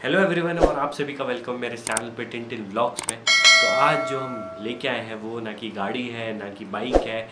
Hello everyone और आप सभी का वेलकम मेरे चैनल पे टिंटिन व्लॉग्स में। तो आज जो हम लेके आए हैं वो ना कि गाड़ी है ना कि बाइक है,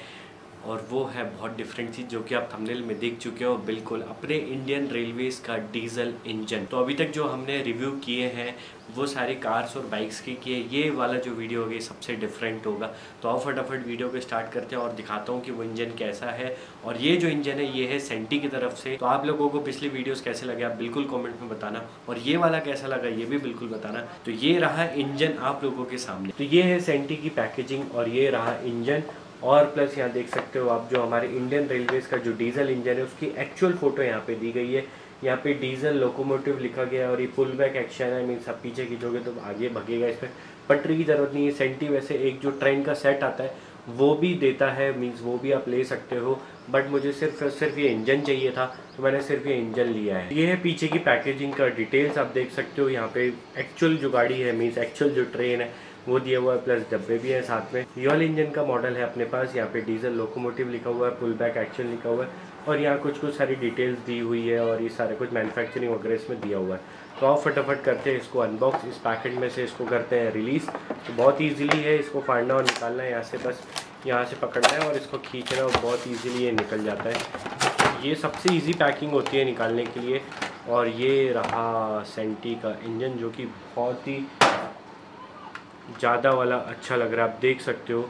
और वो है बहुत डिफरेंट चीज़ जो कि आप थंबनेल में देख चुके हो, बिल्कुल अपने इंडियन रेलवेज़ का डीजल इंजन। तो अभी तक जो हमने रिव्यू किए हैं वो सारे कार्स और बाइक्स के किए, ये वाला जो वीडियो होगा सबसे डिफरेंट होगा। तो आओ फटाफट वीडियो को स्टार्ट करते हैं और दिखाता हूँ कि वो इंजन कैसा है। और ये जो इंजन है ये है सेंटी की तरफ से। तो आप लोगों को पिछली वीडियोस कैसे लगे आप बिल्कुल कमेंट में बताना, और ये वाला कैसा लगा ये भी बिल्कुल बताना। तो ये रहा इंजन आप लोगों के सामने। तो ये है सेंटी की पैकेजिंग और ये रहा इंजन। और प्लस यहाँ देख सकते हो आप जो हमारे इंडियन रेलवेज का जो डीजल इंजन है उसकी एक्चुअल फोटो यहाँ पे दी गई है। यहाँ पे डीजल लोकोमोटिव लिखा गया है और ये पुल बैक एक्शन है, मीन्स आप पीछे खींचोगे तो आगे भगेगा। इस पर पटरी की जरूरत नहीं है। सेंटी वैसे एक जो ट्रेन का सेट आता है वो भी देता है, मीन्स वो भी आप ले सकते हो, बट मुझे सिर्फ ये इंजन चाहिए था तो मैंने सिर्फ ये इंजन लिया है। ये है पीछे की पैकेजिंग का डिटेल्स, आप देख सकते हो। यहाँ पे एक्चुअल जो गाड़ी है मीन्स एक्चुअल जो ट्रेन है वो दिया हुआ है, प्लस डब्बे भी है साथ में। ये वाले इंजन का मॉडल है अपने पास। यहाँ पे डीजल लोकोमोटिव लिखा हुआ है, पुल बैक एक्शन लिखा हुआ है, और यहाँ कुछ सारी डिटेल्स दी हुई है और ये सारे कुछ मैन्युफैक्चरिंग वगैरह इसमें दिया हुआ है। तो आप फटाफट करते हैं इसको अनबॉक्स, इस पैकेट में से इसको करते हैं रिलीज़। तो बहुत ईजिली है, इसको फाड़ना और निकालना है यहाँ से, बस यहाँ से पकड़ना है और इसको खींचना और बहुत ईजिली ये निकल जाता है। ये सबसे ईजी पैकिंग होती है निकालने के लिए। और ये रहा सेंटी का इंजन जो कि बहुत ही ज़्यादा वाला अच्छा लग रहा है, आप देख सकते हो।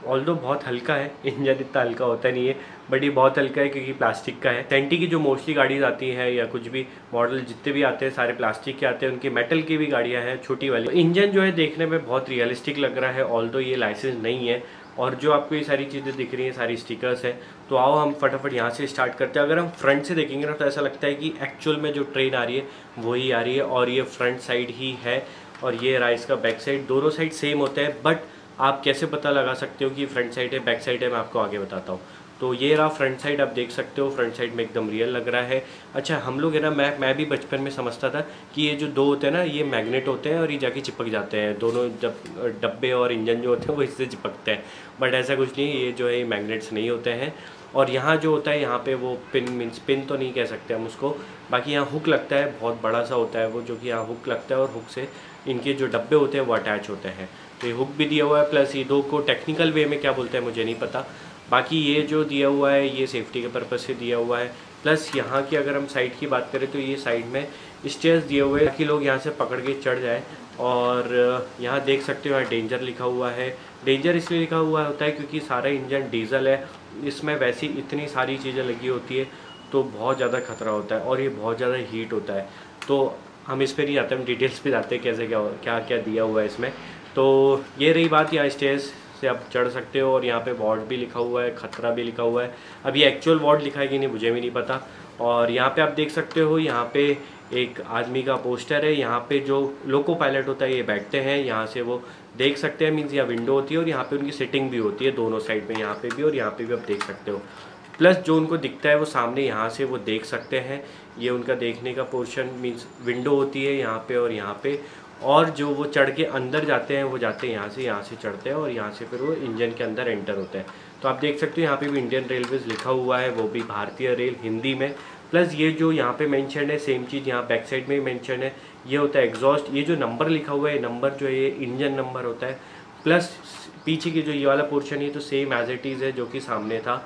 ऑल्दो बहुत हल्का है, इंजन इतना हल्का होता नहीं है, बट ये बहुत हल्का है क्योंकि प्लास्टिक का है। सेंटी की जो मोस्टली गाड़ीज आती हैं या कुछ भी मॉडल जितने भी आते हैं सारे प्लास्टिक के आते हैं, उनकी मेटल की भी गाड़ियाँ हैं छोटी वाली। तो इंजन जो है देखने में बहुत रियलिस्टिक लग रहा है, ऑल्दो ये लाइसेंस नहीं है। और जो आपको ये सारी चीज़ें दिख रही हैं सारी स्टिकर्स हैं। तो आओ हम फटाफट यहाँ से स्टार्ट करते हैं। अगर हम फ्रंट से देखेंगे ना तो ऐसा लगता है कि एक्चुअल में जो ट्रेन आ रही है वही आ रही है, और ये फ्रंट साइड ही है। और ये रहा इसका बैक साइड, दोनों साइड सेम होते हैं, बट आप कैसे पता लगा सकते हो कि फ्रंट साइड है बैक साइड है मैं आपको आगे बताता हूँ। तो ये रहा फ्रंट साइड, आप देख सकते हो फ्रंट साइड में एकदम रियल लग रहा है। अच्छा हम लोग है ना, मैं भी बचपन में समझता था कि ये जो दो होते हैं ना ये मैग्नेट होते हैं और ये जाके चिपक जाते हैं दोनों, जब डब्बे और इंजन जो होते हैं वो इससे चिपकते हैं, बट ऐसा कुछ नहीं, ये जो है मैग्नेट्स नहीं होते हैं। और यहाँ जो होता है यहाँ पे वो पिन, मीन्स पिन तो नहीं कह सकते हम उसको, बाकी यहाँ हुक लगता है, बहुत बड़ा सा होता है वो, जो कि यहाँ हुक लगता है और हुक से इनके जो डब्बे होते हैं वो अटैच होते हैं। तो ये हुक भी दिया हुआ है, प्लस ये दो को टेक्निकल वे में क्या बोलते हैं मुझे नहीं पता। बाकी ये जो दिया हुआ है ये सेफ्टी के पर्पज़ से दिया हुआ है। प्लस यहाँ की अगर हम साइड की बात करें तो ये साइड में स्टेयर्स दिए हुए हैं ताकि लोग यहाँ से पकड़ के चढ़ जाए। और यहाँ देख सकते हो यहाँ डेंजर लिखा हुआ है। डेंजर इसलिए लिखा हुआ होता है क्योंकि सारा इंजन डीजल है, इसमें वैसी इतनी सारी चीज़ें लगी होती है तो बहुत ज़्यादा खतरा होता है और ये बहुत ज़्यादा हीट होता है। तो हम इस पर नहीं जाते, हम डिटेल्स पे जाते हैं कैसे क्या क्या दिया हुआ है इसमें। तो ये रही बात, यहाँ स्टेयर्स से आप चढ़ सकते हो और यहाँ पे वार्ड भी लिखा हुआ है, खतरा भी लिखा हुआ है। अभी एक्चुअल वार्ड लिखा है कि नहीं मुझे भी नहीं पता। और यहाँ पे आप देख सकते हो यहाँ पे एक आदमी का पोस्टर है, यहाँ पे जो लोको पायलट होता है ये बैठते हैं, यहाँ से वो देख सकते हैं, मीन्स यहाँ विंडो होती है और यहाँ पे उनकी सिटिंग भी होती है दोनों साइड में, यहाँ पे भी और यहाँ पे भी आप देख सकते हो। प्लस जो उनको दिखता है वो सामने यहाँ से वो देख सकते हैं, ये उनका देखने का पोर्शन, मीन्स विंडो होती है यहाँ पे और यहाँ पे। और जो वो चढ़ के अंदर जाते हैं वो जाते हैं यहाँ से चढ़ते हैं और यहाँ से फिर वो इंजन के अंदर एंटर होते हैं। तो आप देख सकते हो यहाँ पे भी इंडियन रेलवेज लिखा हुआ है, वो भी भारतीय रेल हिंदी में। प्लस ये जो यहाँ पे मेंशन है सेम चीज़ यहाँ बैक साइड में भी मेंशन है, ये होता है एग्जॉस्ट। ये जो नंबर लिखा हुआ है नंबर जो है ये इंजन नंबर होता है। प्लस पीछे की जो ये वाला पोर्शन है तो सेम एज इट इज़ है जो कि सामने था।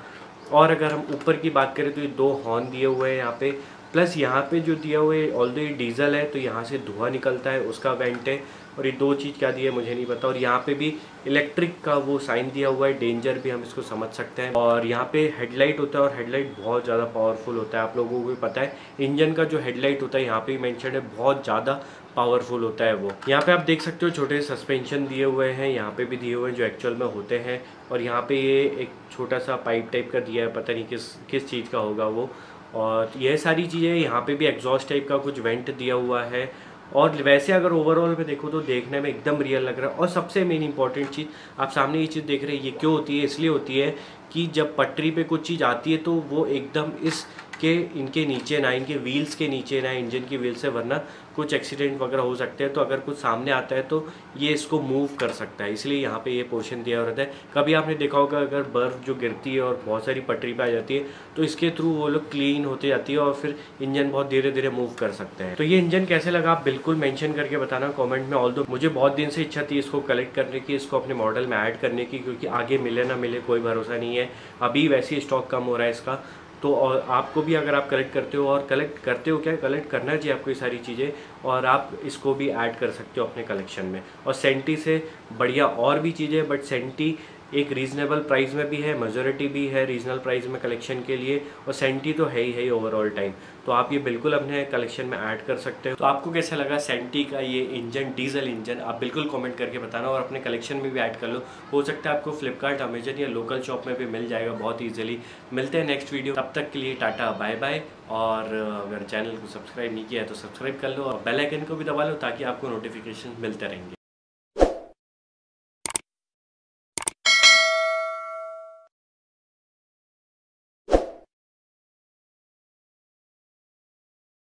और अगर हम ऊपर की बात करें तो ये दो हॉर्न दिए हुए हैं यहाँ पे। प्लस यहाँ पे जो दिया हुआ है ऑल्दो ये डीजल है तो यहाँ से धुआं निकलता है, उसका वेंट है। और ये दो चीज़ क्या दी है मुझे नहीं पता। और यहाँ पे भी इलेक्ट्रिक का वो साइन दिया हुआ है, डेंजर भी हम इसको समझ सकते हैं। और यहाँ पे हेडलाइट होता है और हेडलाइट बहुत ज़्यादा पावरफुल होता है, आप लोगों को भी पता है। इंजन का जो हेडलाइट होता है यहाँ पे मेंशन है, बहुत ज़्यादा पावरफुल होता है वो। यहाँ पे आप देख सकते हो छोटे सस्पेंशन दिए हुए हैं, यहाँ पे भी दिए हुए हैं जो एक्चुअल में होते हैं। और यहाँ पे ये एक छोटा सा पाइप टाइप का दिया है, पता नहीं किस चीज़ का होगा वो। और ये सारी चीज़ें, यहाँ पे भी एग्जॉस्ट टाइप का कुछ वेंट दिया हुआ है। और वैसे अगर ओवरऑल में देखो तो देखने में एकदम रियल लग रहा है। और सबसे मेन इंपॉर्टेंट चीज़, आप सामने ये चीज़ देख रहे हैं, ये क्यों होती है? इसलिए होती है कि जब पटरी पे कुछ चीज़ आती है तो वो एकदम इस इसके इनके नीचे ना, इनके व्हील्स के नीचे ना, इंजन की व्हील से, वरना कुछ एक्सीडेंट वगैरह हो सकते हैं। तो अगर कुछ सामने आता है तो ये इसको मूव कर सकता है, इसलिए यहाँ पे ये पोर्शन दिया रहता है। कभी आपने देखा होगा अगर बर्फ़ जो गिरती है और बहुत सारी पटरी पे आ जाती है तो इसके थ्रू वो लोग क्लीन होती जाती है और फिर इंजन बहुत धीरे धीरे मूव कर सकते हैं। तो ये इंजन कैसे लगा आप बिल्कुल मेंशन करके बताना कमेंट में। ऑल्दो मुझे बहुत दिन से इच्छा थी इसको कलेक्ट करने की, इसको अपने मॉडल में ऐड करने की, क्योंकि आगे मिले ना मिले कोई भरोसा नहीं है। अभी वैसे ही स्टॉक कम हो रहा है इसका। तो और आपको भी अगर आप कलेक्ट करते हो, और कलेक्ट करते हो क्या, कलेक्ट करना चाहिए आपको ये सारी चीज़ें, और आप इसको भी ऐड कर सकते हो अपने कलेक्शन में। और सेंटी से बढ़िया और भी चीज़ें, बट सेंटी एक रीज़नेबल प्राइस में भी है, मेजॉरिटी भी है रीजनल प्राइस में कलेक्शन के लिए, और सेंटी तो है ही ओवरऑल टाइम। तो आप ये बिल्कुल अपने कलेक्शन में ऐड कर सकते हो। तो आपको कैसा लगा सेंटी का ये इंजन, डीजल इंजन, आप बिल्कुल कमेंट करके बताना, और अपने कलेक्शन में भी ऐड कर लो। हो सकता है आपको फ्लिपकार्ट, अमेजन या लोकल शॉप में भी मिल जाएगा बहुत ईजिली। मिलते हैं नेक्स्ट वीडियो, तब तक के लिए टाटा बाय बाय। और अगर चैनल को सब्सक्राइब नहीं किया है तो सब्सक्राइब कर लो, और बेल आइकन को भी दबा लो ताकि आपको नोटिफिकेशन मिलते रहेंगे।